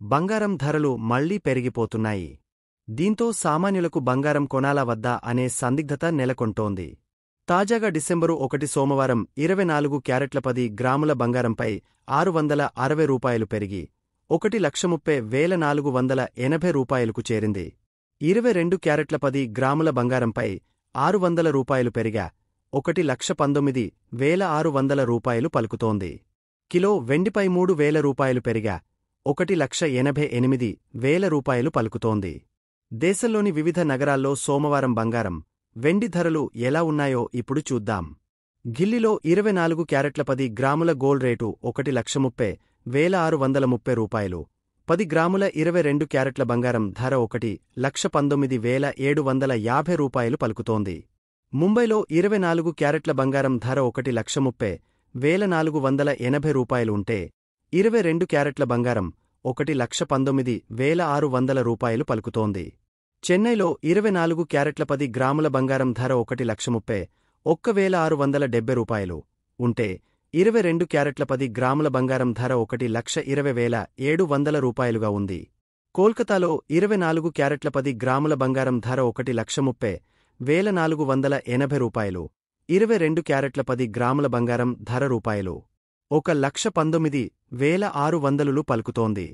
బంగారం ధరలు మళ్లీ పెరిగిపోతున్నాయి. దీంతో సామాన్యులకు బంగారం కొనాలా వద్దా అనే సందిగ్ధత నెలకొంటోంది. తాజాగా డిసెంబరు 1 సోమవారం 24 క్యారెట్ల 10 గ్రాముల బంగారంపై రూ. 660 పెరిగి 1,30,480 రూపాయలకు చేరింది. 22 క్యారెట్ల 10 గ్రాముల బంగారంపై రూ. 600 పెరిగా 1,19,600 రూపాయలు పలుకుతోంది. కిలో వెండిపై రూ. 3,000 పెరిగా 1,88,000 రూపాయలు పలుకుతోంది. దేశంలోని వివిధ నగరాల్లో సోమవారం బంగారం, వెండి ధరలు ఎలా ఉన్నాయో ఇప్పుడు చూద్దాం. ఢిల్లీలో 24 క్యారెట్ల 10 గ్రాముల గోల్డ్ రేటు 1,30,630 రూపాయలు. 10 గ్రాముల 22 క్యారెట్ల బంగారం ధర 1,19,750 రూపాయలు పలుకుతోంది. ముంబైలో 24 క్యారెట్ల బంగారం ధర 1,30,480 రూపాయలు ఉంటే 22 క్యారెట్ల బంగారం 1,19,600 రూపాయలు పలుకుతోంది. చెన్నైలో 24 క్యారెట్ల 10 గ్రాముల బంగారం ధర 1,31,670 రూపాయలు ఉంటే 22 క్యారెట్ల 10 గ్రాముల బంగారం ధర 1,20,700 రూపాయలుగా ఉంది. కోల్కతాలో 24 క్యారెట్ల 10 గ్రాముల బంగారం ధర 1,30,480 రూపాయలు. 22 క్యారెట్ల 10 గ్రాముల బంగారం ధర రూపాయలు 1,19,600 పలుకుతోంది.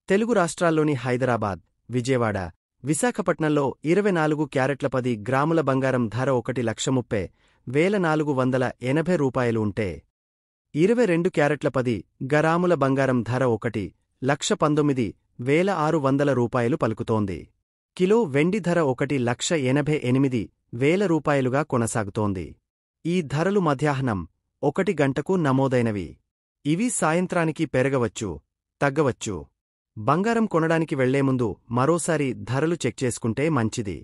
తెలుగు రాష్ట్రాల్లోని హైదరాబాద్, విజయవాడ, విశాఖపట్నంలో 24 క్యారెట్ల 10 గ్రాముల బంగారం ధర 1,30,480 రూపాయలు ఉంటే 22 క్యారెట్ల 10 గ్రాముల బంగారం ధర 1,19,600 రూపాయలు పలుకుతోంది. కిలో వెండి ధర 1,88,000 రూపాయలుగా కొనసాగుతోంది. ఈ ధరలు మధ్యాహ్నం 1 గంటకు నమోదైనవి. ఇవి సాయంత్రానికి పెరగవచ్చు, తగ్గవచ్చు. బంగారం కొనడానికి వెళ్లే ముందు మరోసారి ధరలు చెక్ చేసుకుంటే మంచిది.